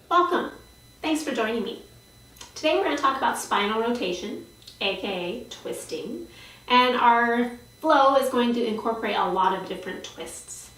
Welcome. Thanks for joining me. Today we're going to talk about spinal rotation, aka twisting, and our flow is going to incorporate a lot of different twists.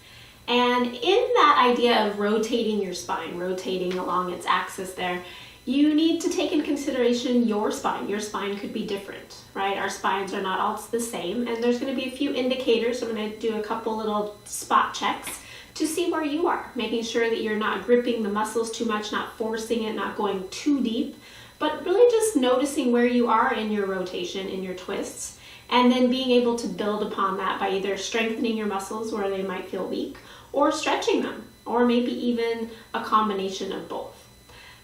And in that idea of rotating your spine, rotating along its axis there, you need to take in consideration your spine. Your spine could be different, right? Our spines are not all the same, and there's going to be a few indicators. I'm going to do a couple little spot checks to see where you are, making sure that you're not gripping the muscles too much, not forcing it, not going too deep, but really just noticing where you are in your rotation, in your twists, and then being able to build upon that by either strengthening your muscles where they might feel weak, or stretching them, or maybe even a combination of both.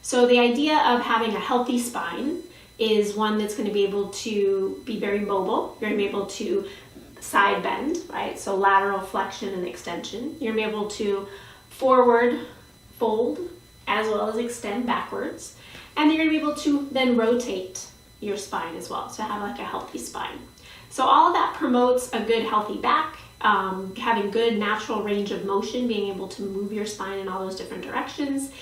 So the idea of having a healthy spine is one that's going to be able to be very mobile. You're going to be able to side bend, right? So lateral flexion and extension. You're going to be able to forward fold as well as extend backwards. And you're going to be able to then rotate your spine as well, so have like a healthy spine. So all of that promotes a good healthy back, having good natural range of motion, being able to move your spine in all those different directions.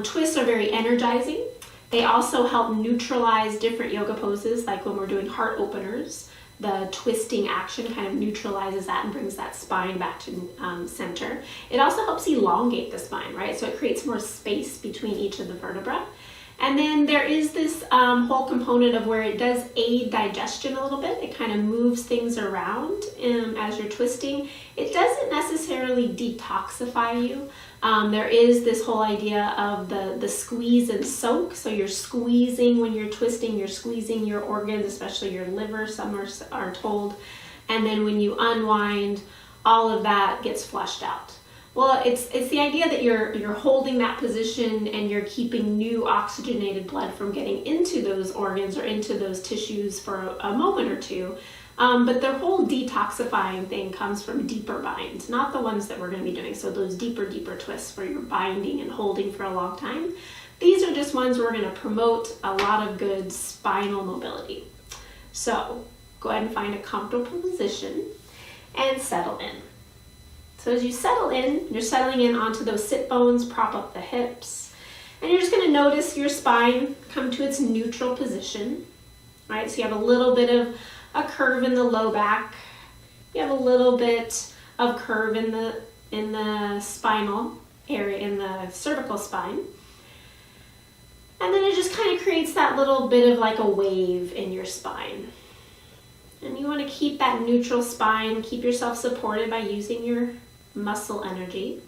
Twists are very energizing. They also help neutralize different yoga poses, like when we're doing heart openers. The twisting action kind of neutralizes that and brings that spine back to center. It also helps elongate the spine, right? So it creates more space between each of the vertebrae. And then there is this whole component of where it does aid digestion a little bit. It kind of moves things around as you're twisting. It doesn't necessarily detoxify you. There is this whole idea of the squeeze and soak. So you're squeezing when you're twisting, you're squeezing your organs, especially your liver, some are told. And then when you unwind, all of that gets flushed out. Well, it's the idea that you're holding that position and you're keeping new oxygenated blood from getting into those organs or into those tissues for a moment or two. But the whole detoxifying thing comes from deeper binds, not the ones that we're going to be doing. So those deeper twists where you're binding and holding for a long time. These are just ones where we're going to promote a lot of good spinal mobility. So go ahead and find a comfortable position and settle in. So as you settle in, you're settling in onto those sit bones, prop up the hips, and you're just going to notice your spine come to its neutral position, right? So you have a little bit of a curve in the low back. You have a little bit of curve in the spinal area, in the cervical spine. And then it just kind of creates that little bit of like a wave in your spine. And you want to keep that neutral spine, keep yourself supported by using your muscle energy,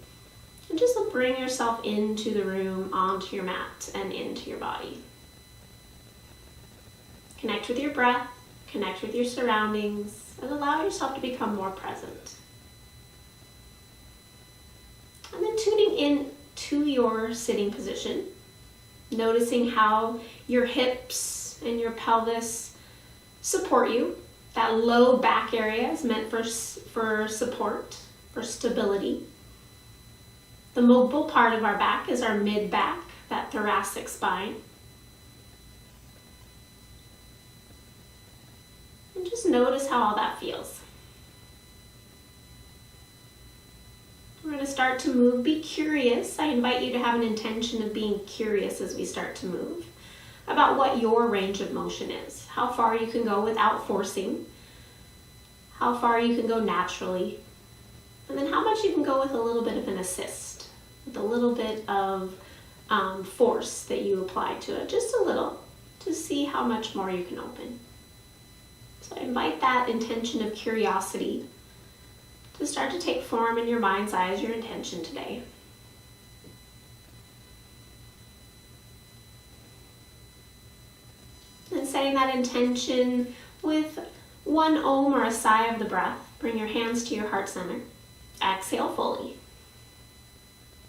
and just bring yourself into the room, onto your mat, and into your body. Connect with your breath, connect with your surroundings, and allow yourself to become more present. And then tuning in to your sitting position, noticing how your hips and your pelvis support you. That low back area is meant for support, for stability. The mobile part of our back is our mid-back, that thoracic spine. And just notice how all that feels. We're going to start to move. Be curious. I invite you to have an intention of being curious as we start to move about what your range of motion is, how far you can go without forcing, how far you can go naturally, and then how much you can go with a little bit of an assist, with a little bit of force that you apply to it, just a little, to see how much more you can open. So I invite that intention of curiosity to start to take form in your mind's eye as your intention today. And setting that intention with one om or a sigh of the breath. Bring your hands to your heart center. Exhale fully.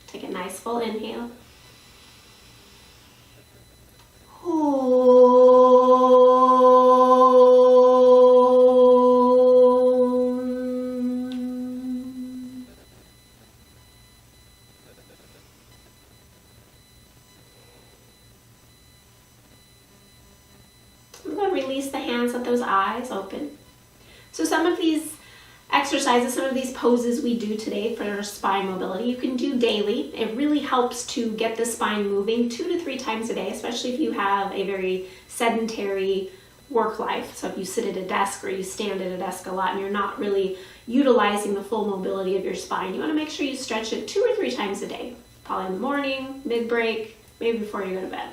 Take a nice full inhale. I'm going to release the hands, let those eyes open. So some of these exercises, some of these poses we do today for our spine mobility, you can do daily. It really helps to get the spine moving 2 to 3 times a day, especially if you have a very sedentary work life. So if you sit at a desk or you stand at a desk a lot and you're not really utilizing the full mobility of your spine, you want to make sure you stretch it 2 or 3 times a day, probably in the morning, mid-break, maybe before you go to bed.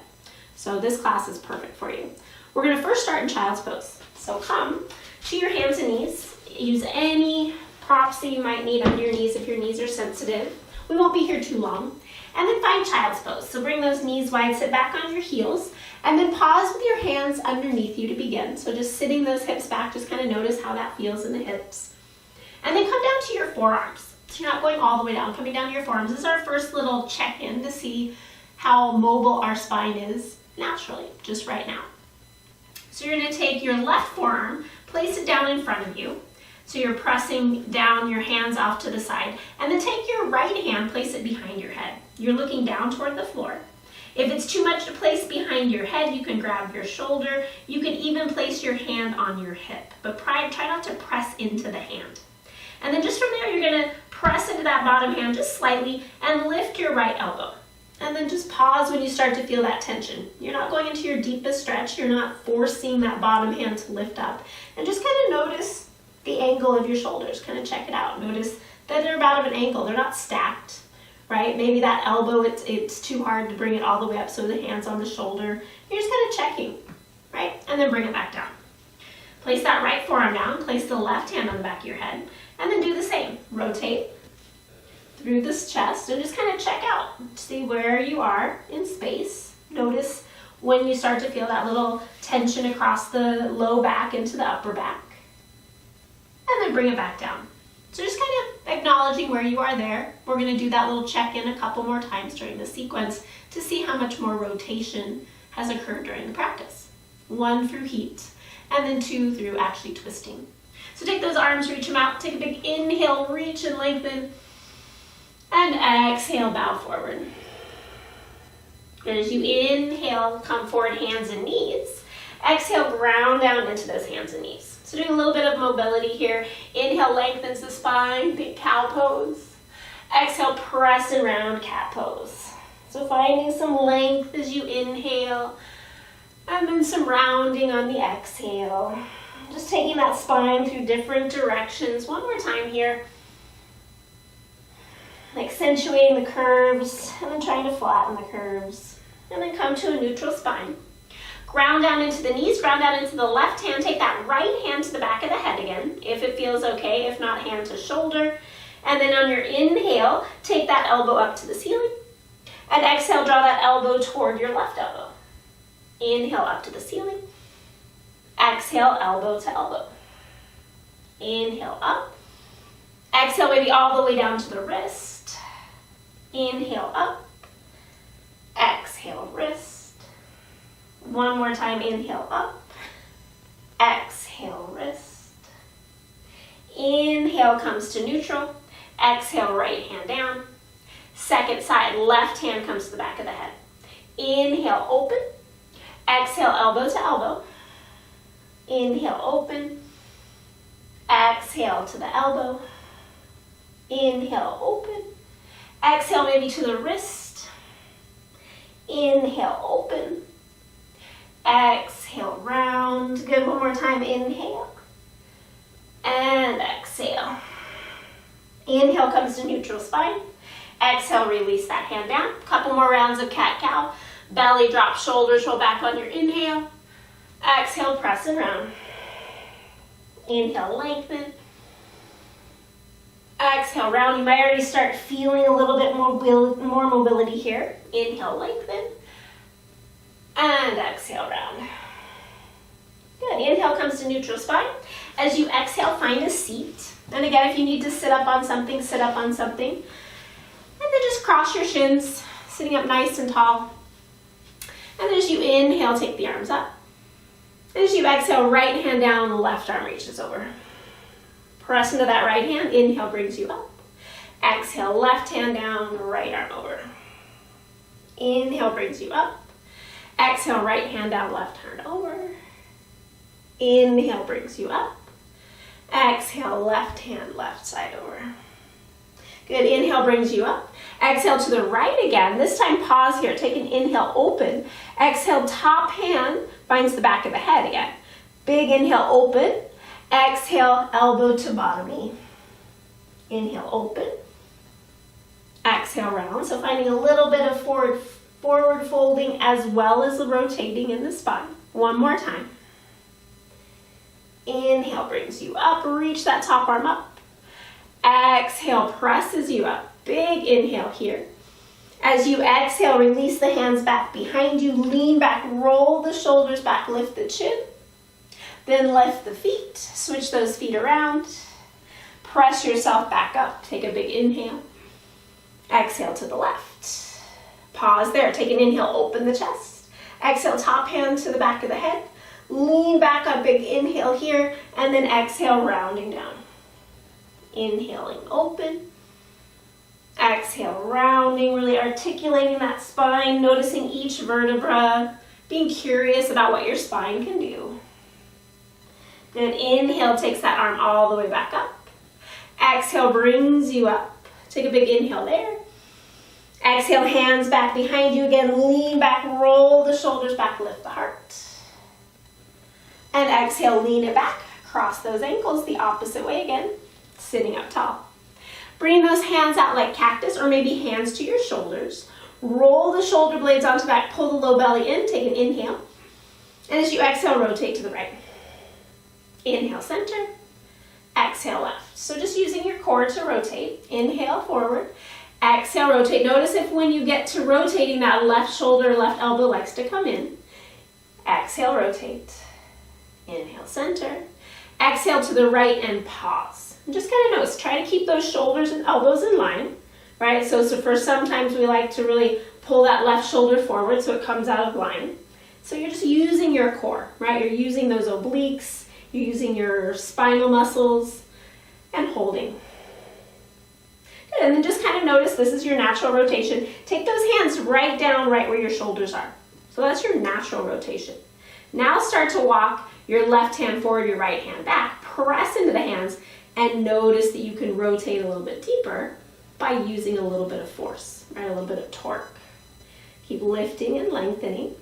So this class is perfect for you. We're going to first start in child's pose. So come to your hands and knees. Use any props that you might need under your knees if your knees are sensitive. We won't be here too long. And then find child's pose. So bring those knees wide, sit back on your heels, and then pause with your hands underneath you to begin. So just sitting those hips back, just kind of notice how that feels in the hips. And then come down to your forearms. So you're not going all the way down, coming down to your forearms. This is our first little check-in to see how mobile our spine is naturally, just right now. So you're going to take your left forearm, place it down in front of you. So you're pressing down your hands off to the side, and then take your right hand, place it behind your head. You're looking down toward the floor. If it's too much to place behind your head, you can grab your shoulder. You can even place your hand on your hip, but try not to press into the hand. And then just from there, you're going to press into that bottom hand just slightly and lift your right elbow. And then just pause when you start to feel that tension. You're not going into your deepest stretch. You're not forcing that bottom hand to lift up. And just kind of notice the angle of your shoulders. Kind of check it out. Notice that they're about an angle. They're not stacked, right? Maybe that elbow, it's too hard to bring it all the way up, so the hand's on the shoulder. You're just kind of checking, right? And then bring it back down. Place that right forearm down. Place the left hand on the back of your head. And then do the same. Rotate through this chest and just kind of check out. See where you are in space. Notice when you start to feel that little tension across the low back into the upper back. And then bring it back down. So just kind of acknowledging where you are there. We're going to do that little check-in a couple more times during the sequence to see how much more rotation has occurred during the practice. 1 through heat, and then 2 through actually twisting. So take those arms, reach them out, take a big inhale, reach and lengthen, and exhale, bow forward. And as you inhale, come forward, hands and knees. Exhale, ground down into those hands and knees. So doing a little bit of mobility here. Inhale, lengthens the spine, big cow pose. Exhale, press and round, cat pose. So finding some length as you inhale, and then some rounding on the exhale. Just taking that spine through different directions. One more time here. Accentuating the curves, and then trying to flatten the curves. And then come to a neutral spine. Ground down into the knees, ground down into the left hand. Take that right hand to the back of the head again, if it feels okay. If not, hand to shoulder. And then on your inhale, take that elbow up to the ceiling. And exhale, draw that elbow toward your left elbow. Inhale up to the ceiling. Exhale, elbow to elbow. Inhale up. Exhale, maybe all the way down to the wrist. Inhale up. Exhale, wrist. One more time, inhale up. Exhale, wrist. Inhale comes to neutral. Exhale, right hand down. Second side, left hand comes to the back of the head. Inhale, open. Exhale, elbow to elbow. Inhale, open. Exhale to the elbow. Inhale, open. Exhale, maybe to the wrist. Inhale, open. Exhale, round. Good, one more time, inhale. And exhale. Inhale comes to neutral spine. Exhale, release that hand down. Couple more rounds of cat-cow. Belly drop, shoulders roll back on your inhale. Exhale, press and round. Inhale, lengthen. Exhale, round. You might already start feeling a little bit more mobility here. Inhale, lengthen. And exhale, round. Good. Inhale comes to neutral spine. As you exhale, find a seat. And again, if you need to sit up on something, sit up on something. And then just cross your shins, sitting up nice and tall. And then as you inhale, take the arms up. And as you exhale, right hand down, the left arm reaches over. Press into that right hand. Inhale brings you up. Exhale, left hand down, right arm over. Inhale brings you up. Exhale, right hand down, left hand over. Inhale brings you up. Exhale, left hand, left side over. Good, inhale brings you up. Exhale to the right again. This time pause here, take an inhale, open. Exhale, top hand finds the back of the head again. Big inhale, open. Exhale, elbow to bottom knee. Inhale, open. Exhale, round. So finding a little bit of forward folding as well as the rotating in the spine. One more time. Inhale brings you up. Reach that top arm up. Exhale presses you up. Big inhale here. As you exhale, release the hands back behind you. Lean back, roll the shoulders back, lift the chin. Then lift the feet. Switch those feet around. Press yourself back up. Take a big inhale. Exhale to the left. Pause there. Take an inhale, open the chest. Exhale, top hand to the back of the head. Lean back up, big inhale here, and then exhale, rounding down. Inhaling, open. Exhale, rounding, really articulating that spine, noticing each vertebra, being curious about what your spine can do. Then inhale takes that arm all the way back up. Exhale brings you up. Take a big inhale there. Exhale, hands back behind you again. Lean back, roll the shoulders back, lift the heart. And exhale, lean it back. Cross those ankles the opposite way again, sitting up tall. Bring those hands out like cactus or maybe hands to your shoulders. Roll the shoulder blades onto the back, pull the low belly in, take an inhale. And as you exhale, rotate to the right. Inhale, center. Exhale, left. So just using your core to rotate. Inhale, forward. Exhale, rotate. Notice if when you get to rotating, that left shoulder, left elbow likes to come in. Exhale, rotate. Inhale, center. Exhale to the right and pause. And just kind of notice, try to keep those shoulders and elbows in line, right? So for sometimes we like to really pull that left shoulder forward so it comes out of line. So you're just using your core, right? You're using those obliques, you're using your spinal muscles and holding. Good, and then just kind of notice this is your natural rotation. Take those hands right down right where your shoulders are. So that's your natural rotation. Now start to walk your left hand forward, your right hand back. Press into the hands and notice that you can rotate a little bit deeper by using a little bit of force, right? A little bit of torque. Keep lifting and lengthening.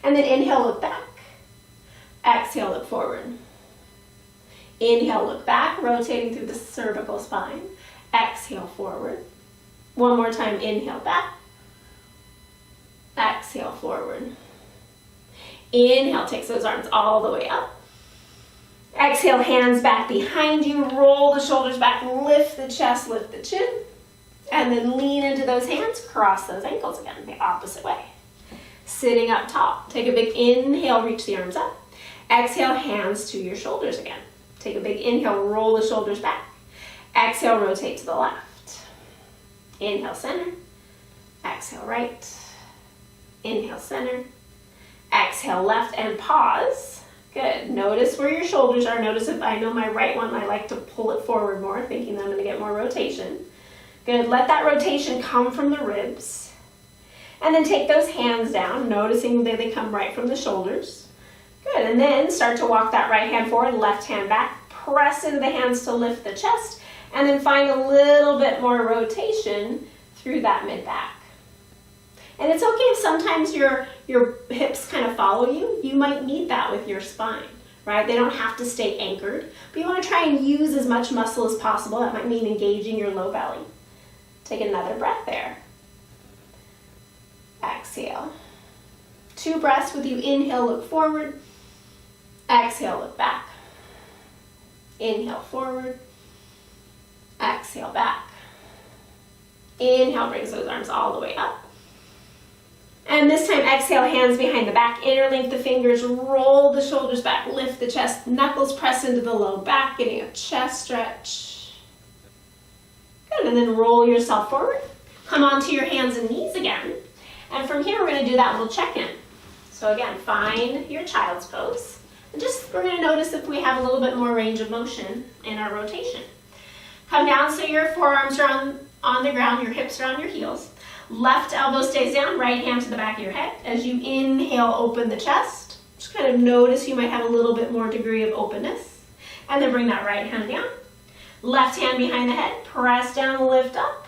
And then inhale, look back. Exhale, look forward. Inhale, look back, rotating through the cervical spine. Exhale, forward. One more time, inhale, back. Exhale, forward. Inhale, takes those arms all the way up. Exhale, hands back behind you, roll the shoulders back, lift the chest, lift the chin, and then lean into those hands, cross those ankles again, the opposite way. Sitting up tall, take a big inhale, reach the arms up. Exhale, hands to your shoulders again. Take a big inhale, roll the shoulders back. Exhale, rotate to the left. Inhale, center. Exhale, right. Inhale, center. Exhale, left, and pause. Good. Notice where your shoulders are. Notice if I know my right one, I like to pull it forward more, thinking that I'm going to get more rotation. Good. Let that rotation come from the ribs. And then take those hands down, noticing that they come right from the shoulders. Good. And then start to walk that right hand forward, left hand back. Press into the hands to lift the chest. And then find a little bit more rotation through that mid-back. And it's okay if sometimes your hips kind of follow you. You might need that with your spine, right? They don't have to stay anchored, but you want to try and use as much muscle as possible. That might mean engaging your low belly. Take another breath there. Exhale. 2 breaths with you. Inhale, look forward. Exhale, look back. Inhale, forward. Exhale, back. Inhale, brings those arms all the way up. And this time, exhale, hands behind the back, interlink the fingers, roll the shoulders back, lift the chest, knuckles press into the low back, getting a chest stretch. Good, and then roll yourself forward. Come onto your hands and knees again. And from here, we're going to do that little check-in. So again, find your child's pose. And we're going to notice if we have a little bit more range of motion in our rotation. Come down so your forearms are on the ground, your hips are on your heels. Left elbow stays down, right hand to the back of your head. As you inhale, open the chest. Just kind of notice you might have a little bit more degree of openness. And then bring that right hand down. Left hand behind the head, press down, lift up.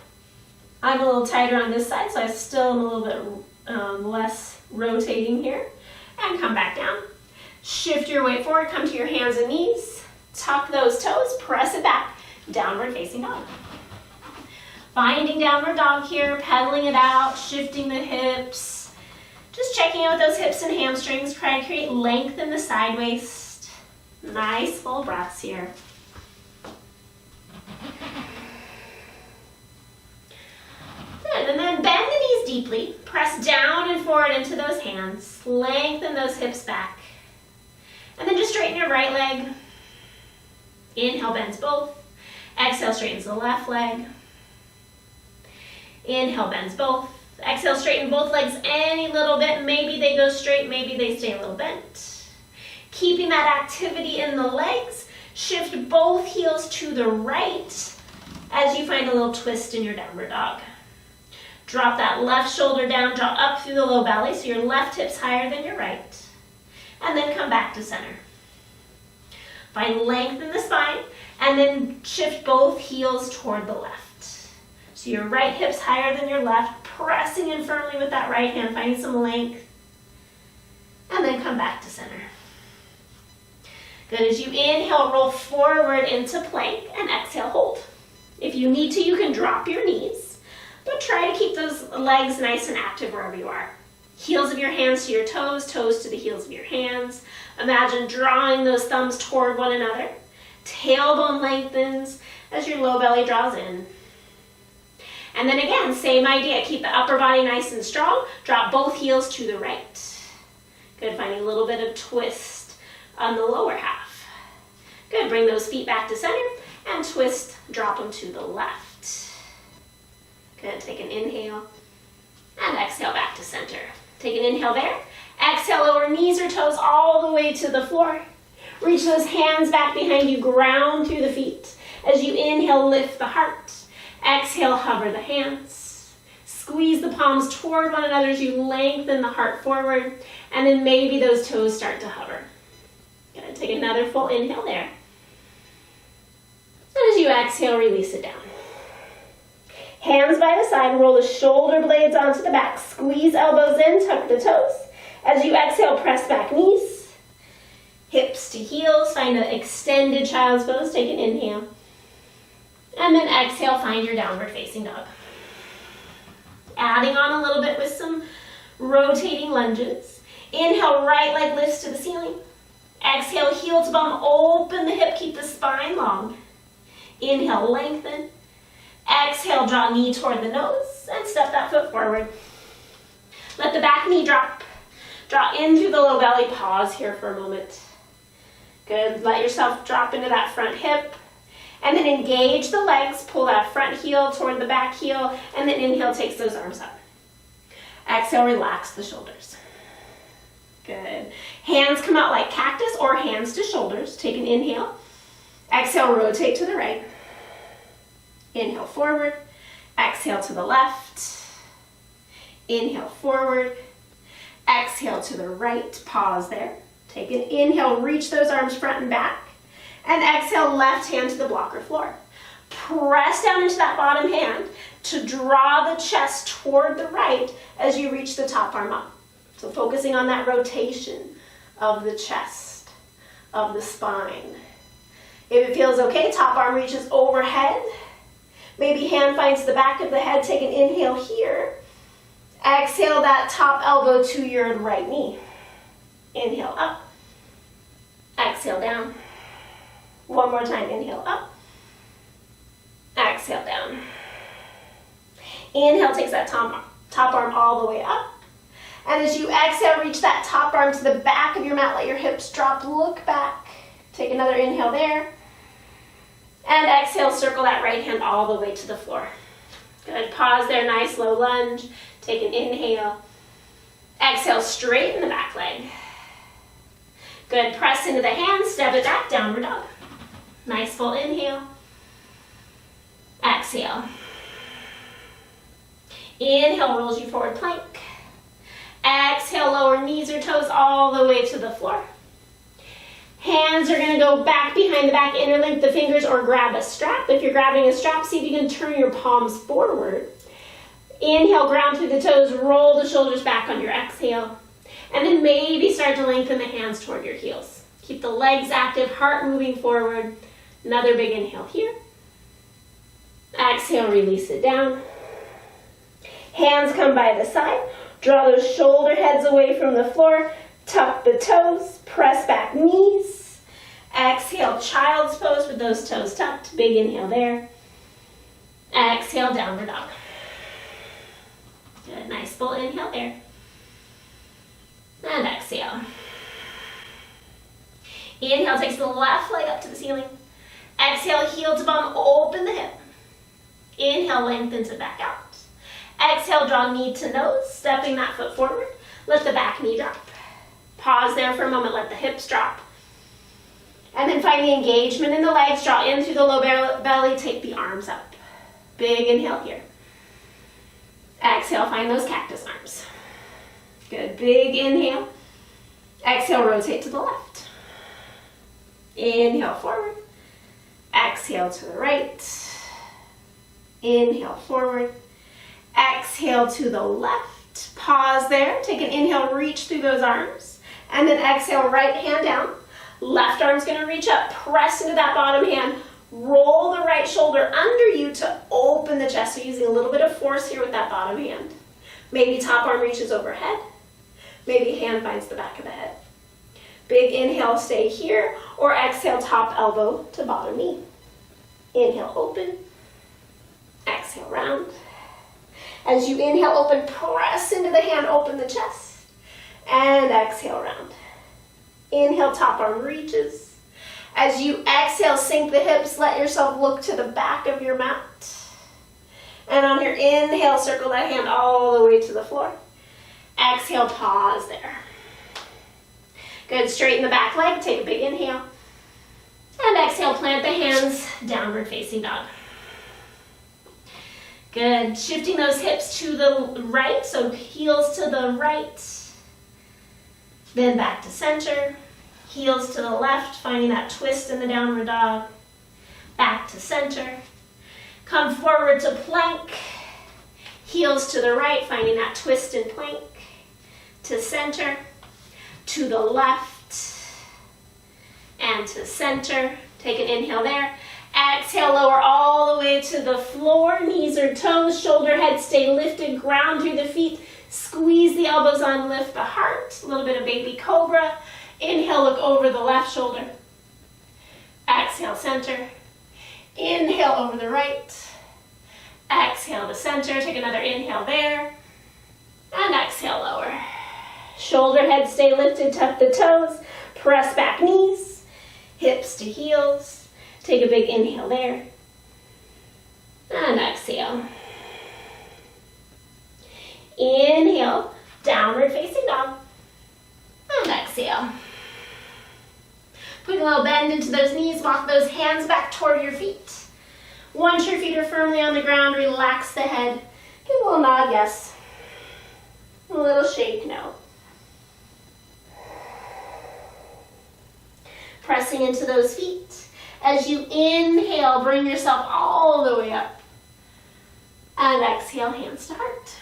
I'm a little tighter on this side, so I still am a little bit less rotating here. And come back down. Shift your weight forward, come to your hands and knees. Tuck those toes, press it back. Downward facing dog. Finding downward dog here, pedaling it out, shifting the hips. Just checking out those hips and hamstrings. Try to create length in the side waist. Nice full breaths here. Good, and then bend the knees deeply. Press down and forward into those hands. Lengthen those hips back. And then just straighten your right leg. Inhale, bends both. Exhale, straightens the left leg. Inhale, bends both. Exhale, straighten both legs any little bit. Maybe they go straight, maybe they stay a little bent. Keeping that activity in the legs. Shift both heels to the right as you find a little twist in your downward dog. Drop that left shoulder down, draw up through the low belly so your left hip's higher than your right. And then come back to center. Find length in the spine and then shift both heels toward the left. So your right hip's higher than your left, pressing in firmly with that right hand, finding some length. And then come back to center. Good, as you inhale, roll forward into plank and exhale, hold. If you need to, you can drop your knees, but try to keep those legs nice and active wherever you are. Heels of your hands to your toes, toes to the heels of your hands. Imagine drawing those thumbs toward one another. Tailbone lengthens as your low belly draws in. And then again, same idea. Keep the upper body nice and strong. Drop both heels to the right. Good, finding a little bit of twist on the lower half. Good, bring those feet back to center and twist, drop them to the left. Good, take an inhale and exhale back to center. Take an inhale there. Exhale, lower knees or toes all the way to the floor. Reach those hands back behind you, ground through the feet. As you inhale, lift the heart. Exhale, hover the hands. Squeeze the palms toward one another as you lengthen the heart forward. And then maybe those toes start to hover. Good, take another full inhale there. And as you exhale, release it down. Hands by the side, roll the shoulder blades onto the back. Squeeze elbows in, tuck the toes. As you exhale, press back knees. Hips to heels, find an extended child's pose. Take an inhale. And then exhale, find your downward facing dog. Adding on a little bit with some rotating lunges. Inhale, right leg lifts to the ceiling. Exhale, heel to bum, open the hip, keep the spine long. Inhale, lengthen. Exhale, draw knee toward the nose and step that foot forward. Let the back knee drop. Draw in through the low belly, pause here for a moment. Good, let yourself drop into that front hip. And then engage the legs, pull that front heel toward the back heel, and then inhale, takes those arms up. Exhale, relax the shoulders. Good. Hands come out like cactus or hands to shoulders. Take an inhale. Exhale, rotate to the right. Inhale, forward. Exhale to the left. Inhale, forward. Exhale to the right. Pause there. Take an inhale, reach those arms front and back. And exhale, left hand to the blocker floor. Press down into that bottom hand to draw the chest toward the right as you reach the top arm up. So focusing on that rotation of the chest, of the spine. If it feels okay, top arm reaches overhead. Maybe hand finds the back of the head. Take an inhale here. Exhale that top elbow to your right knee. Inhale up. Exhale down. One more time, inhale up. Exhale down. Inhale takes that top arm all the way up. And as you exhale, reach that top arm to the back of your mat. Let your hips drop, look back. Take another inhale there. And exhale, circle that right hand all the way to the floor. Good, pause there, nice low lunge. Take an inhale. Exhale, straighten the back leg. Good, press into the hands, step it back, downward dog. Nice full inhale. Exhale. Inhale, rolls you forward plank. Exhale, lower knees or toes all the way to the floor. Hands are gonna go back behind the back, interlink the fingers or grab a strap. If you're grabbing a strap, see if you can turn your palms forward. Inhale, ground through the toes, roll the shoulders back on your exhale. And then maybe start to lengthen the hands toward your heels. Keep the legs active, heart moving forward. Another big inhale here. Exhale, release it down. Hands come by the side. Draw those shoulder heads away from the floor. Tuck the toes, press back knees. Exhale, child's pose with those toes tucked. Big inhale there. Exhale, downward dog. Good, nice full inhale there. And exhale. Inhale, takes the left leg up to the ceiling. Exhale, heel to bum, open the hip. Inhale, lengthens it back out. Exhale, draw knee to nose, stepping that foot forward. Let the back knee drop. Pause there for a moment, let the hips drop. And then find the engagement in the legs, draw in through the low belly, take the arms up. Big inhale here. Exhale, find those cactus arms. Good, big inhale. Exhale, rotate to the left. Inhale, forward. Exhale to the right. Inhale, forward. Exhale to the left. Pause there. Take an inhale, reach through those arms. And then exhale, right hand down. Left arm's gonna reach up. Press into that bottom hand. Roll the right shoulder under you to open the chest. So using a little bit of force here with that bottom hand. Maybe top arm reaches overhead. Maybe hand finds the back of the head. Big inhale, stay here. Or exhale, top elbow to bottom knee. Inhale, open. Exhale, round. As you inhale, open, press into the hand, open the chest. And exhale, round. Inhale, top arm reaches. As you exhale, sink the hips, let yourself look to the back of your mat. And on your inhale, circle that hand all the way to the floor. Exhale, pause there. Good, straighten the back leg, take a big inhale. And exhale, plant the hands, downward facing dog. Good, shifting those hips to the right, so heels to the right. Then back to center. Heels to the left, finding that twist in the downward dog. Back to center. Come forward to plank. Heels to the right, finding that twist in plank. To center. To the left. And to center. Take an inhale there. Exhale, lower all the way to the floor. Knees or toes, shoulder, head stay lifted. Ground through the feet. Squeeze the elbows on, lift the heart. A little bit of baby cobra. Inhale, look over the left shoulder. Exhale, center. Inhale over the right. Exhale to center. Take another inhale there. And exhale, lower. Shoulder, head stay lifted. Tuck the toes. Press back knees. Hips to heels. Take a big inhale there. And exhale. Inhale, downward facing dog. And exhale. Put a little bend into those knees, walk those hands back toward your feet. Once your feet are firmly on the ground, relax the head. Give a little nod, yes. A little shake, no. Pressing into those feet. As you inhale, bring yourself all the way up. And exhale, hands to heart.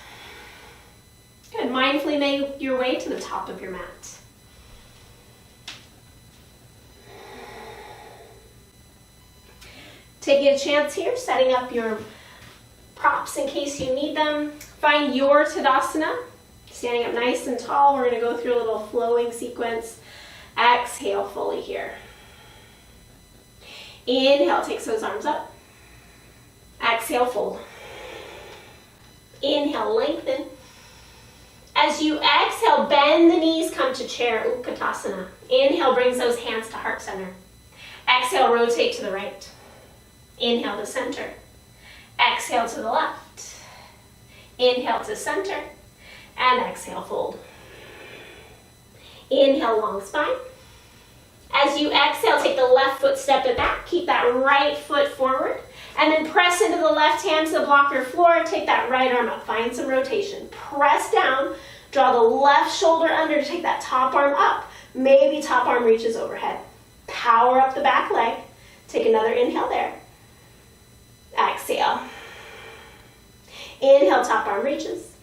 Good. Mindfully make your way to the top of your mat. Taking a chance here, setting up your props in case you need them. Find your Tadasana. Standing up nice and tall. We're going to go through a little flowing sequence. Exhale fully here. Inhale, takes those arms up. Exhale, fold. Inhale, lengthen. As you exhale, bend the knees, come to chair, Utkatasana. Inhale, brings those hands to heart center. Exhale, rotate to the right. Inhale to center. Exhale to the left. Inhale to center. And exhale, fold. Inhale, long spine. As you exhale, take the left foot, step it back. Keep that right foot forward. And then press into the left hand to the blocker floor. Take that right arm up. Find some rotation. Press down. Draw the left shoulder under to take that top arm up. Maybe top arm reaches overhead. Power up the back leg. Take another inhale there. Exhale. Inhale, top arm reaches.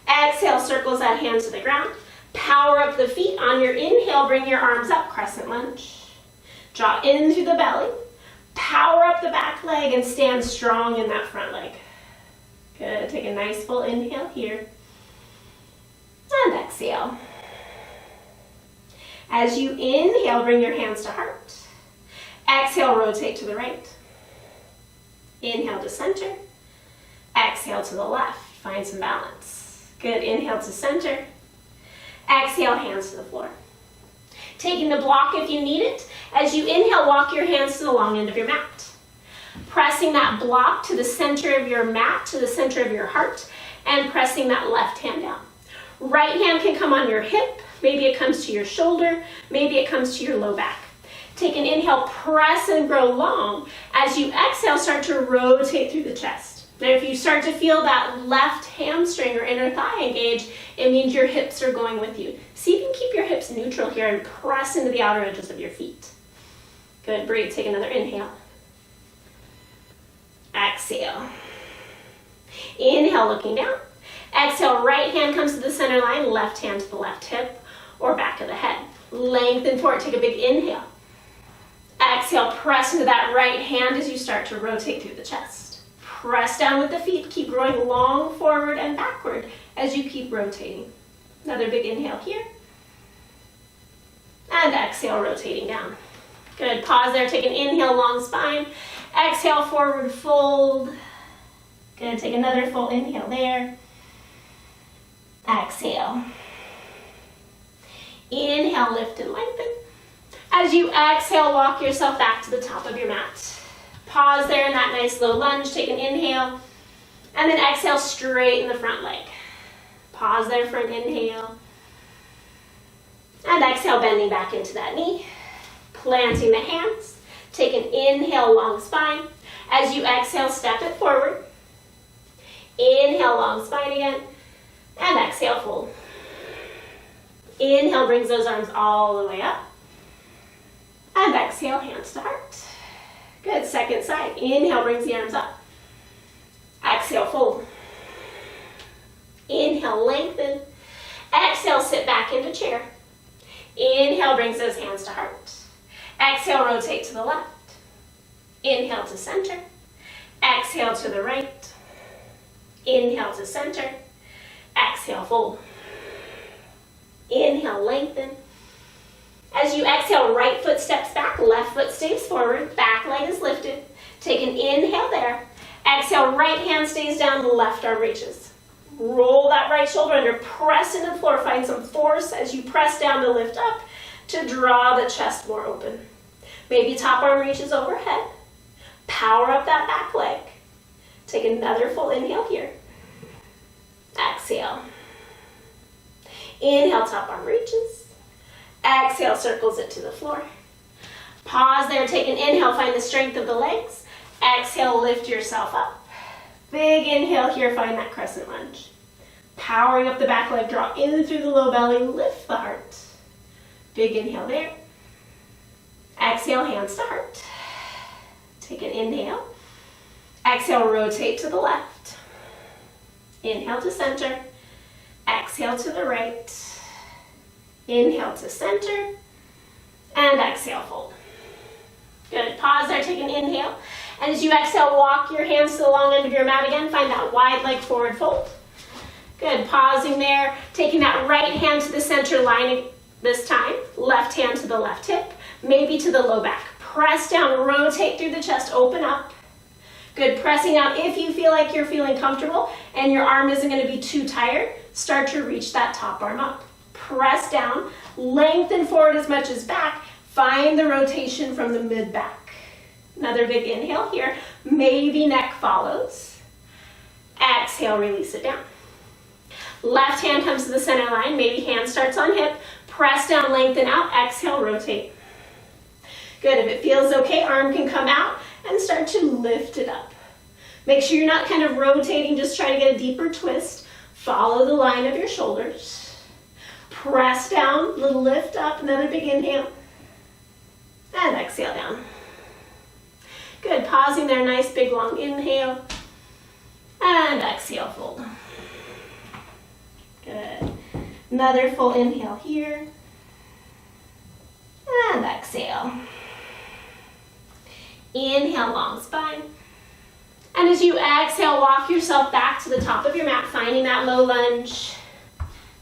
Exhale, circles that hand to the ground. Power up the feet. On your inhale, bring your arms up, crescent lunge. Draw in through the belly. Power up the back leg and stand strong in that front leg. Good. Take a nice full inhale here. And exhale. As you inhale, bring your hands to heart. Exhale, rotate to the right. Inhale to center. Exhale to the left. Find some balance. Good. Inhale to center. Exhale, hands to the floor. Taking the block if you need it. As you inhale, walk your hands to the long end of your mat. Pressing that block to the center of your mat, to the center of your heart, and pressing that left hand down. Right hand can come on your hip. Maybe it comes to your shoulder. Maybe it comes to your low back. Take an inhale, press and grow long. As you exhale, start to rotate through the chest. Now, if you start to feel that left hamstring or inner thigh engage, it means your hips are going with you. See if you can keep your hips neutral here and press into the outer edges of your feet. Good, breathe, take another inhale. Exhale. Inhale, looking down. Exhale, right hand comes to the center line, left hand to the left hip or back of the head. Lengthen forward, take a big inhale. Exhale, press into that right hand as you start to rotate through the chest. Press down with the feet, keep growing long forward and backward as you keep rotating. Another big inhale here. And exhale, rotating down. Good, pause there, take an inhale, long spine. Exhale, forward fold. Good, take another full inhale there. Exhale. Inhale, lift and lengthen. As you exhale, walk yourself back to the top of your mat. Pause there in that nice low lunge, take an inhale, and then exhale, straighten the front leg. Pause there for an inhale. And exhale, bending back into that knee. Planting the hands. Take an inhale, long spine. As you exhale, step it forward. Inhale, long spine again. And exhale, fold. Inhale, brings those arms all the way up. And exhale, hands to heart. Good, second side. Inhale, brings the arms up. Exhale, fold. Inhale, lengthen. Exhale, sit back into chair. Inhale, brings those hands to heart. Exhale, rotate to the left. Inhale to center. Exhale to the right. Inhale to center. Exhale, fold. Inhale, lengthen. As you exhale, right foot steps back, left foot stays forward, back leg is lifted. Take an inhale there. Exhale, right hand stays down, the left arm reaches. Roll that right shoulder under, press into the floor, find some force as you press down to lift up to draw the chest more open. Maybe top arm reaches overhead. Power up that back leg. Take another full inhale here. Exhale. Inhale, top arm reaches. Exhale, circles it to the floor. Pause there, take an inhale, find the strength of the legs. Exhale, lift yourself up. Big inhale here, find that crescent lunge. Powering up the back leg, draw in through the low belly, lift the heart. Big inhale there. Exhale, hands to heart. Take an inhale. Exhale, rotate to the left. Inhale to center. Exhale to the right. Inhale to center, and exhale, fold. Good, pause there, take an inhale. And as you exhale, walk your hands to the long end of your mat again, find that wide leg forward fold. Good, pausing there, taking that right hand to the center line this time, left hand to the left hip, maybe to the low back. Press down, rotate through the chest, open up. Good, pressing out if you feel like you're feeling comfortable and your arm isn't gonna be too tired, start to reach that top arm up. Press down, lengthen forward as much as back, find the rotation from the mid-back. Another big inhale here, maybe neck follows. Exhale, release it down. Left hand comes to the center line, maybe hand starts on hip, press down, lengthen out, exhale, rotate. Good, if it feels okay, arm can come out and start to lift it up. Make sure you're not kind of rotating, just try to get a deeper twist. Follow the line of your shoulders. Press down, little lift up, another big inhale. And exhale down. Good, pausing there, nice big long inhale. And exhale, fold. Good. Another full inhale here. And exhale. Inhale, long spine. And as you exhale, walk yourself back to the top of your mat, finding that low lunge.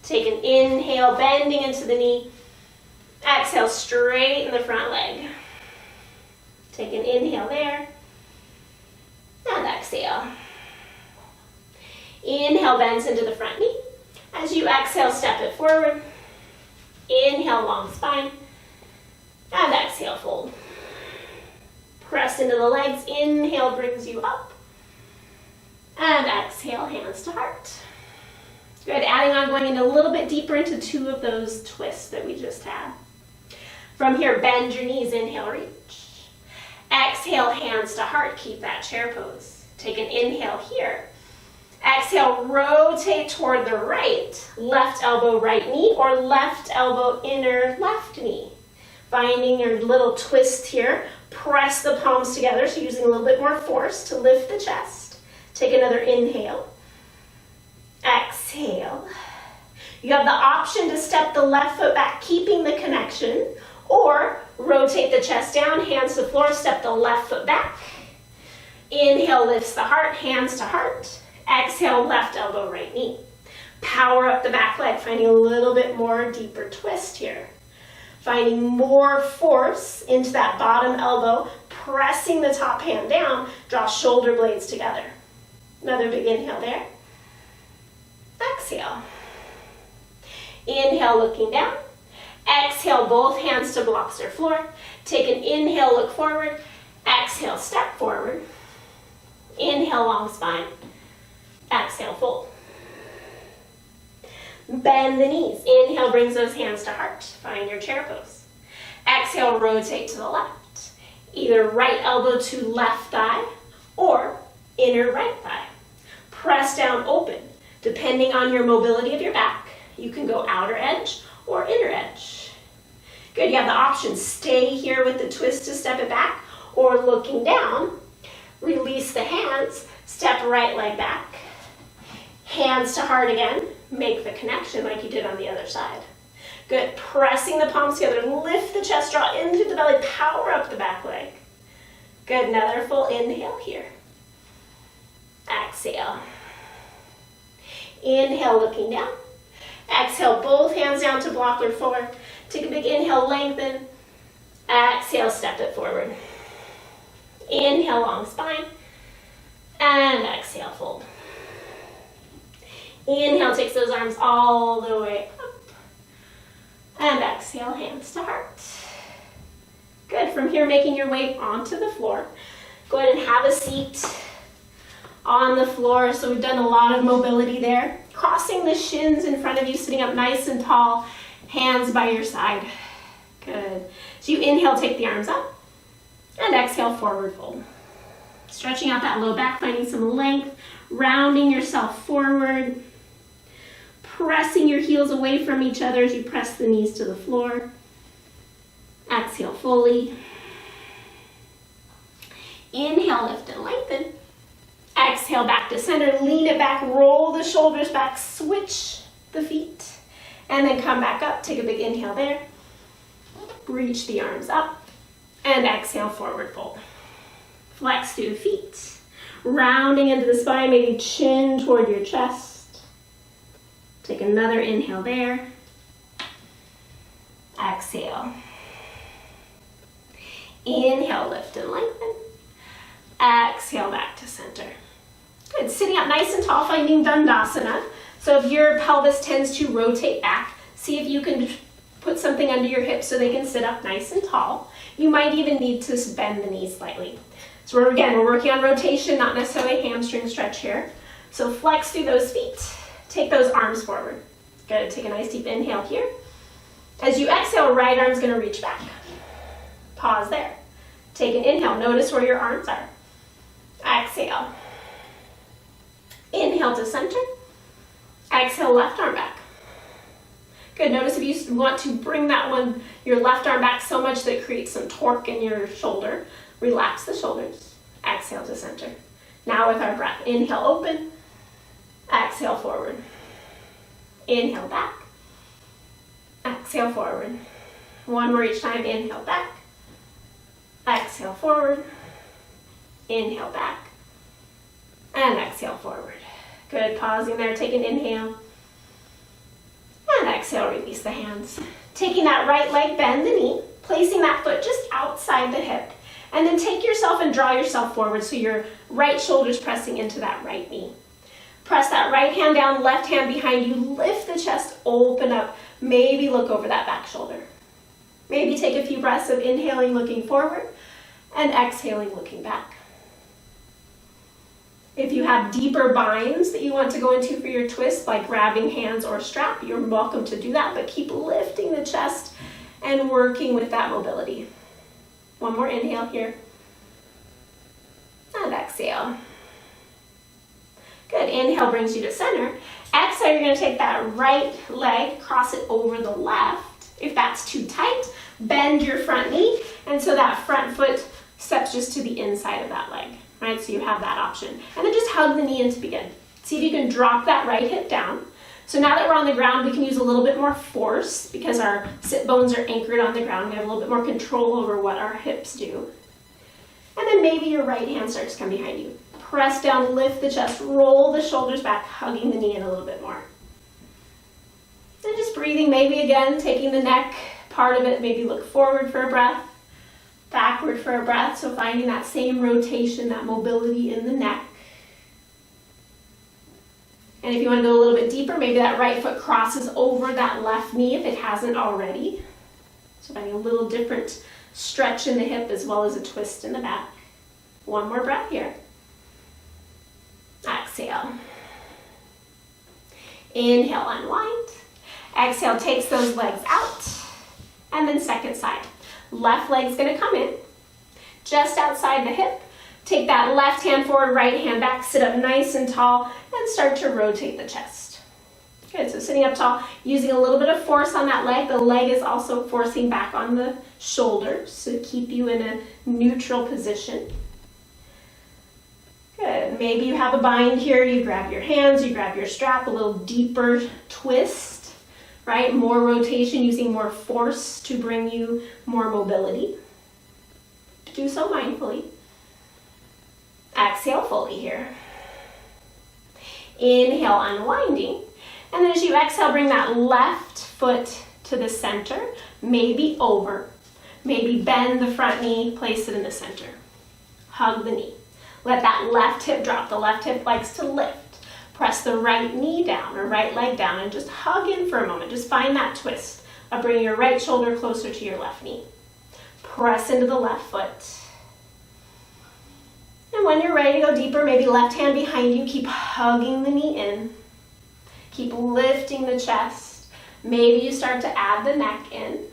Take an inhale, bending into the knee. Exhale, straighten the front leg. Take an inhale there. And exhale. Inhale, bends into the front knee. As you exhale, step it forward. Inhale, long spine. And exhale, fold. Press into the legs. Inhale brings you up. And exhale, hands to heart. Good, adding on, going in a little bit deeper into two of those twists that we just had. From here, bend your knees, inhale, reach. Exhale, hands to heart, keep that chair pose. Take an inhale here. Exhale, rotate toward the right, left elbow, right knee, or left elbow, inner left knee. Finding your little twist here, press the palms together, so using a little bit more force to lift the chest. Take another inhale. Exhale. You have the option to step the left foot back, keeping the connection, or rotate the chest down, hands to the floor, step the left foot back. Inhale, lifts the heart, hands to heart. Exhale, left elbow, right knee. Power up the back leg, finding a little bit more deeper twist here. Finding more force into that bottom elbow, pressing the top hand down, draw shoulder blades together. Another big inhale there. Exhale. Inhale, looking down. Exhale, both hands to blocks or floor. Take an inhale, look forward. Exhale, step forward. Inhale, long spine. Exhale, fold. Bend the knees. Inhale, brings those hands to heart. Find your chair pose. Exhale, rotate to the left. Either right elbow to left thigh or inner right thigh. Press down, open. Depending on your mobility of your back, you can go outer edge or inner edge. Good, you have the option. Stay here with the twist to step it back, or looking down, release the hands, step right leg back. Hands to heart again, make the connection like you did on the other side. Good, pressing the palms together, lift the chest, draw in through the belly, power up the back leg. Good, another full inhale here. Exhale. Inhale, looking down. Exhale, both hands down to block or forward. Take a big inhale, lengthen. Exhale, step it forward. Inhale, long spine. And exhale, fold. Inhale, takes those arms all the way up. And exhale, hands to heart. Good, from here, making your way onto the floor. Go ahead and have a seat on the floor. So we've done a lot of mobility there. Crossing the shins in front of you, sitting up nice and tall, hands by your side. Good. So you inhale, take the arms up, and exhale, forward fold. Stretching out that low back, finding some length, rounding yourself forward, pressing your heels away from each other as you press the knees to the floor. Exhale fully. Inhale, lift and lengthen. Exhale, back to center, lean it back, roll the shoulders back, switch the feet, and then come back up. Take a big inhale there. Reach the arms up, and exhale, forward fold. Flex through the feet, rounding into the spine, maybe chin toward your chest. Take another inhale there. Exhale. Inhale, lift and lengthen. Exhale, back to center. Good, sitting up nice and tall, finding Dandasana. So if your pelvis tends to rotate back, see if you can put something under your hips so they can sit up nice and tall. You might even need to bend the knees slightly. So we're working on rotation, not necessarily hamstring stretch here. So flex through those feet. Take those arms forward. Good, take a nice deep inhale here. As you exhale, right arm's gonna reach back. Pause there. Take an inhale, notice where your arms are. Exhale. Inhale to center. Exhale, left arm back. Good, notice if you want to bring that one, your left arm back so much that it creates some torque in your shoulder, relax the shoulders, exhale to center. Now with our breath, inhale, open, exhale, forward. Inhale, back, exhale, forward. One more each time, inhale, back, exhale, forward, inhale, back, and exhale, forward. Good, pausing there, take an inhale, and exhale, release the hands. Taking that right leg, bend the knee, placing that foot just outside the hip, and then take yourself and draw yourself forward so your right shoulder's pressing into that right knee. Press that right hand down, left hand behind you, lift the chest, open up, maybe look over that back shoulder. Maybe take a few breaths of inhaling, looking forward, and exhaling, looking back. If you have deeper binds that you want to go into for your twist, like grabbing hands or strap, you're welcome to do that, but keep lifting the chest and working with that mobility. One more inhale here, and exhale. Good, inhale brings you to center. Exhale, you're gonna take that right leg, cross it over the left. If that's too tight, bend your front knee, and so that front foot steps just to the inside of that leg, right? So you have that option. And then just hug the knee in to begin. See if you can drop that right hip down. So now that we're on the ground, we can use a little bit more force because our sit bones are anchored on the ground. We have a little bit more control over what our hips do. And then maybe your right hand starts to come behind you. Press down, lift the chest, roll the shoulders back, hugging the knee in a little bit more. And just breathing, maybe again, taking the neck part of it, maybe look forward for a breath, backward for a breath, so finding that same rotation, that mobility in the neck. And if you want to go a little bit deeper, maybe that right foot crosses over that left knee if it hasn't already. So finding a little different stretch in the hip as well as a twist in the back. One more breath here. Exhale. Inhale, unwind. Exhale, takes those legs out. And then second side. Left leg's gonna come in, just outside the hip. Take that left hand forward, right hand back, sit up nice and tall, and start to rotate the chest. Good, so sitting up tall, using a little bit of force on that leg. The leg is also forcing back on the shoulders to keep you in a neutral position. Good, maybe you have a bind here, you grab your hands, you grab your strap, a little deeper twist, right? More rotation, using more force to bring you more mobility. Do so mindfully. Exhale fully here. Inhale, unwinding. And then as you exhale, bring that left foot to the center, maybe over. Maybe bend the front knee, place it in the center. Hug the knee. Let that left hip drop. The left hip likes to lift. Press the right knee down or right leg down and just hug in for a moment. Just find that twist of bringing your right shoulder closer to your left knee. Press into the left foot. And when you're ready to go deeper, maybe left hand behind you, keep hugging the knee in. Keep lifting the chest. Maybe you start to add the neck in.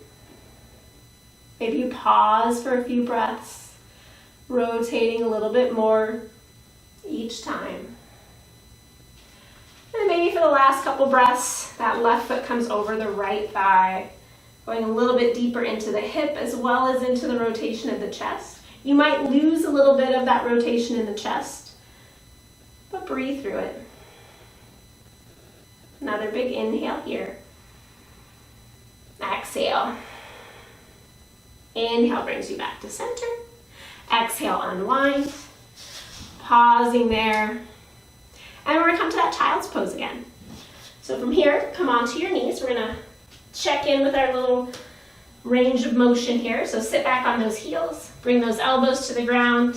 Maybe you pause for a few breaths, rotating a little bit more each time. And maybe for the last couple breaths, that left foot comes over the right thigh, going a little bit deeper into the hip as well as into the rotation of the chest. You might lose a little bit of that rotation in the chest, but breathe through it. Another big inhale here. Exhale. Inhale brings you back to center. Exhale, unwind. Pausing there. And we're gonna come to that child's pose again. So from here, come onto your knees. We're gonna check in with our little range of motion here. So sit back on those heels, bring those elbows to the ground.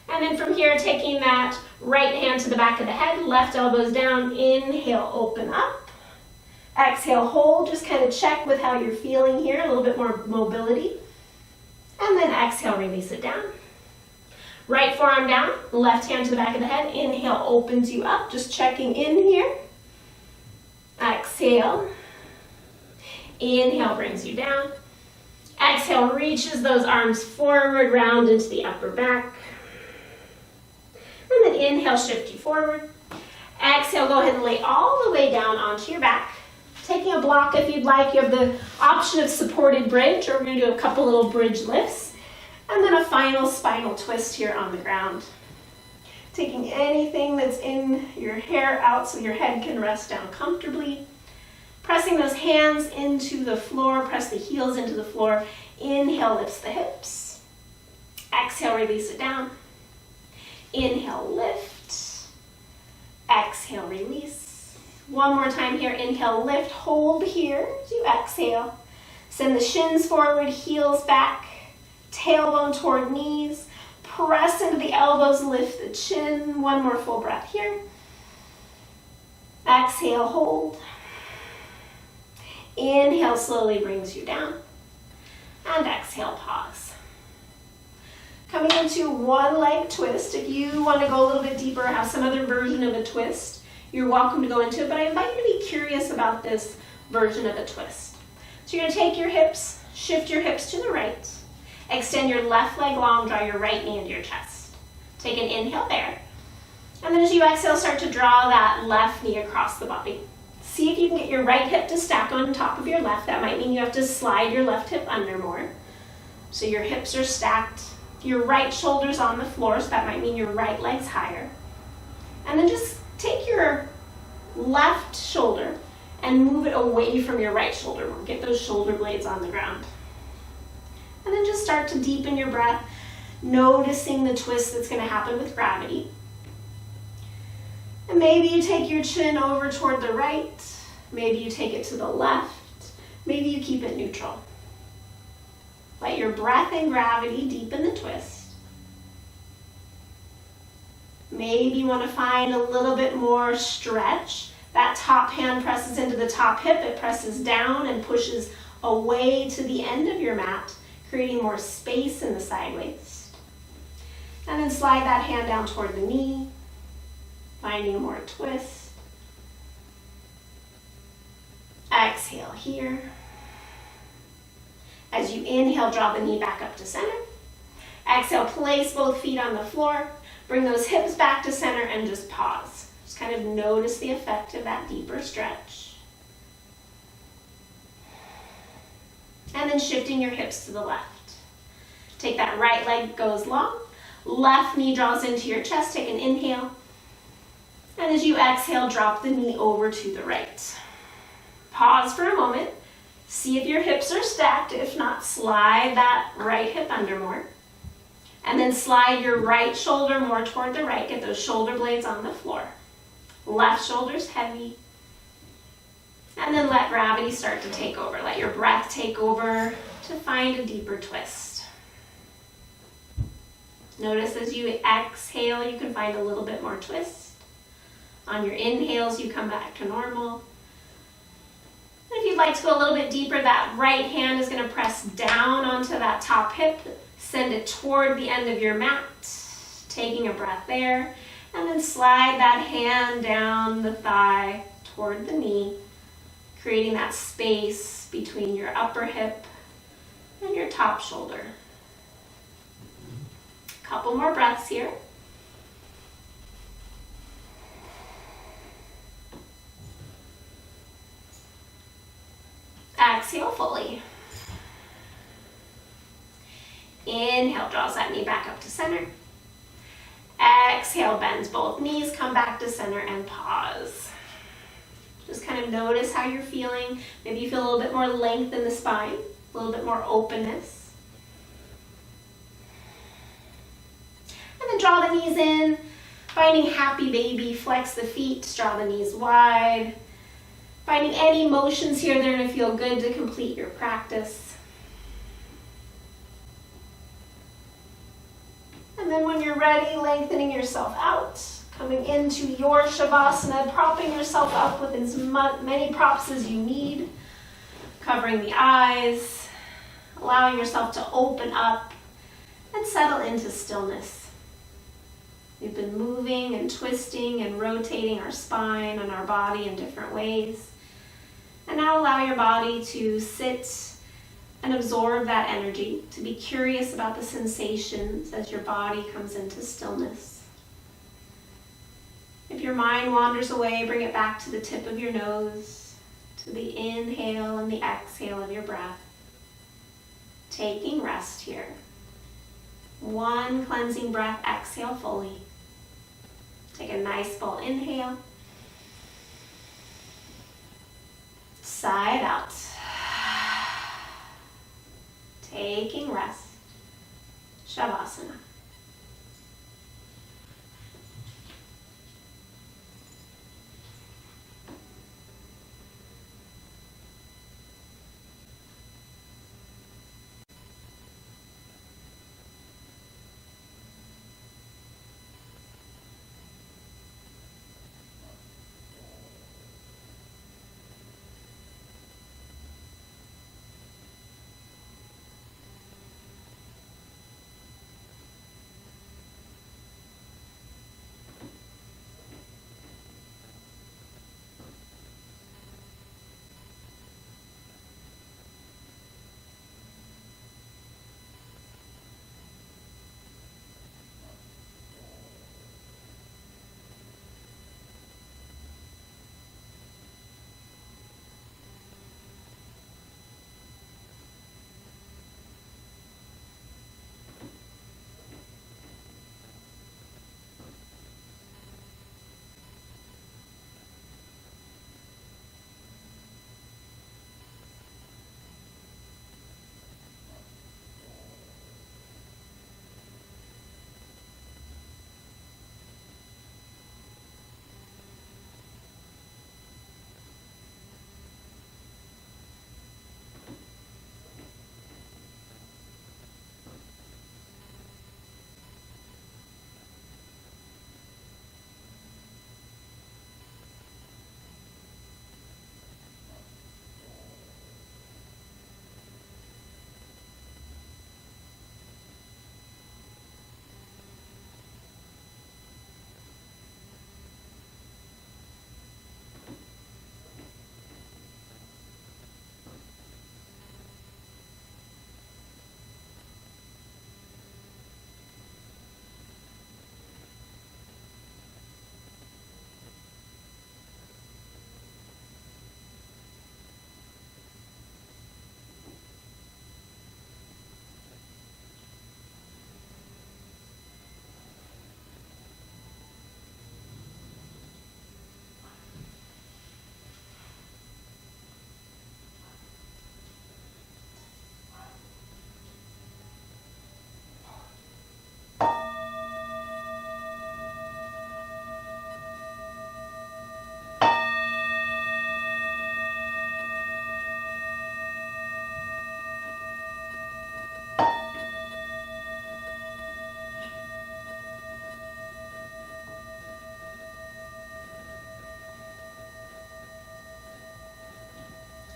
And then from here, taking that right hand to the back of the head, left elbows down, inhale, open up. Exhale, hold, just kind of check with how you're feeling here, a little bit more mobility. And then exhale, release it down. Right forearm down, left hand to the back of the head, inhale, opens you up, just checking in here. Exhale. Inhale brings you down. Exhale reaches those arms forward, round into the upper back. And then inhale, shift you forward. Exhale, go ahead and lay all the way down onto your back. Taking a block if you'd like. You have the option of supported bridge, or we're going to do a couple little bridge lifts. And then a final spinal twist here on the ground. Taking anything that's in your hair out so your head can rest down comfortably. Pressing those hands into the floor, press the heels into the floor. Inhale, lifts the hips. Exhale, release it down. Inhale, lift. Exhale, release. One more time here. Inhale, lift, hold here as you exhale. Send the shins forward, heels back, tailbone toward knees. Press into the elbows, lift the chin. One more full breath here. Exhale, hold. Inhale slowly brings you down. And exhale, pause. Coming into one leg twist. If you want to go a little bit deeper, have some other version of a twist, you're welcome to go into it, but I invite you to be curious about this version of a twist. So you're going to take your hips, shift your hips to the right, extend your left leg long, draw your right knee into your chest. Take an inhale there. And then as you exhale, start to draw that left knee across the body. See if you can get your right hip to stack on top of your left. That might mean you have to slide your left hip under more. So your hips are stacked. Your right shoulder's on the floor, so that might mean your right leg's higher. And then just take your left shoulder and move it away from your right shoulder. Get those shoulder blades on the ground. And then just start to deepen your breath, noticing the twist that's going to happen with gravity. And maybe you take your chin over toward the right. Maybe you take it to the left. Maybe you keep it neutral. Let your breath and gravity deepen the twist. Maybe you want to find a little bit more stretch. That top hand presses into the top hip. It presses down and pushes away to the end of your mat, creating more space in the side waist. And then slide that hand down toward the knee, finding more twist. Exhale here. As you inhale, draw the knee back up to center. Exhale, place both feet on the floor. Bring those hips back to center and just pause. Just kind of notice the effect of that deeper stretch. And then shifting your hips to the left. Take that right leg goes long. Left knee draws into your chest. Take an inhale. And as you exhale, drop the knee over to the right. Pause for a moment. See if your hips are stacked. If not, slide that right hip under more. And then slide your right shoulder more toward the right. Get those shoulder blades on the floor. Left shoulder's heavy. And then let gravity start to take over. Let your breath take over to find a deeper twist. Notice as you exhale, you can find a little bit more twist. On your inhales, you come back to normal. If you'd like to go a little bit deeper, that right hand is going to press down onto that top hip. Send it toward the end of your mat. Taking a breath there. And then slide that hand down the thigh toward the knee, creating that space between your upper hip and your top shoulder. Couple more breaths here. Exhale fully. Inhale, draws that knee back up to center. Exhale, bends both knees, come back to center and pause. Just kind of notice how you're feeling. Maybe you feel a little bit more length in the spine, a little bit more openness. And then draw the knees in, finding happy baby, flex the feet, draw the knees wide. Finding any motions here that are going to feel good to complete your practice. And then when you're ready, lengthening yourself out, coming into your Shavasana, propping yourself up with as many props as you need, covering the eyes, allowing yourself to open up and settle into stillness. We've been moving and twisting and rotating our spine and our body in different ways. And now allow your body to sit and absorb that energy, to be curious about the sensations as your body comes into stillness. If your mind wanders away, bring it back to the tip of your nose, to the inhale and the exhale of your breath. Taking rest here. One cleansing breath, exhale fully. Take a nice full inhale. Sigh it out. Taking rest. Shavasana.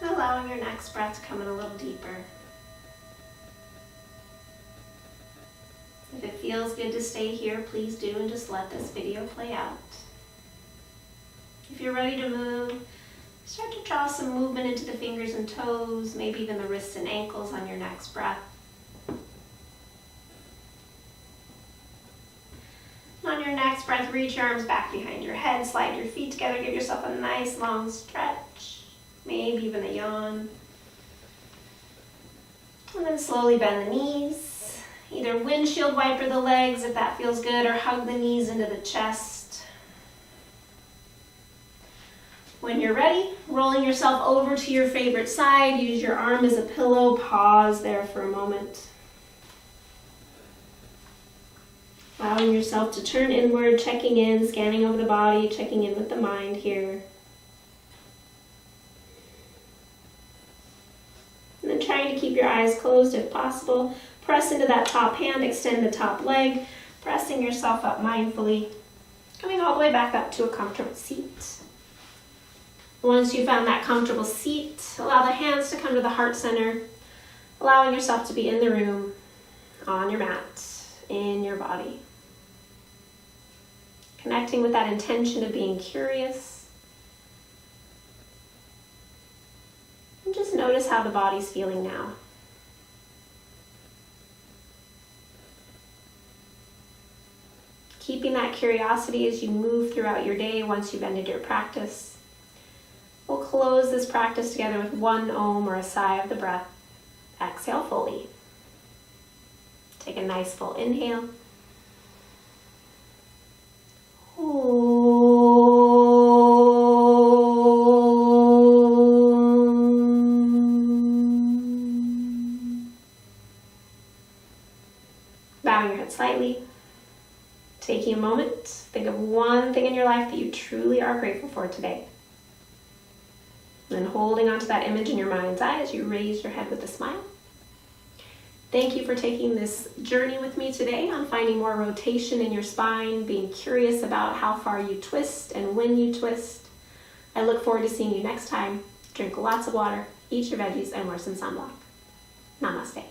Allowing your next breath to come in a little deeper. If it feels good to stay here, please do, and just let this video play out. If you're ready to move, start to draw some movement into the fingers and toes, maybe even the wrists and ankles on your next breath. On your next breath, reach your arms back behind your head, slide your feet together, give yourself a nice long stretch, maybe even a yawn. And then slowly bend the knees. Either windshield wiper the legs if that feels good, or hug the knees into the chest. When you're ready, rolling yourself over to your favorite side, use your arm as a pillow, pause there for a moment. Allowing yourself to turn inward, checking in, scanning over the body, checking in with the mind here. And then trying to keep your eyes closed if possible. Press into that top hand, extend the top leg, pressing yourself up mindfully, coming all the way back up to a comfortable seat. Once you found that comfortable seat, allow the hands to come to the heart center, allowing yourself to be in the room, on your mat, in your body. Connecting with that intention of being curious. And just notice how the body's feeling now. Keeping that curiosity as you move throughout your day once you've ended your practice. We'll close this practice together with one om or a sigh of the breath. Exhale fully. Take a nice full inhale. Bowing your head slightly. Taking a moment, think of one thing in your life that you truly are grateful for today. And then holding onto that image in your mind's eye as you raise your head with a smile. Thank you for taking this journey with me today on finding more rotation in your spine, being curious about how far you twist and when you twist. I look forward to seeing you next time. Drink lots of water, eat your veggies, and wear some sunblock. Namaste.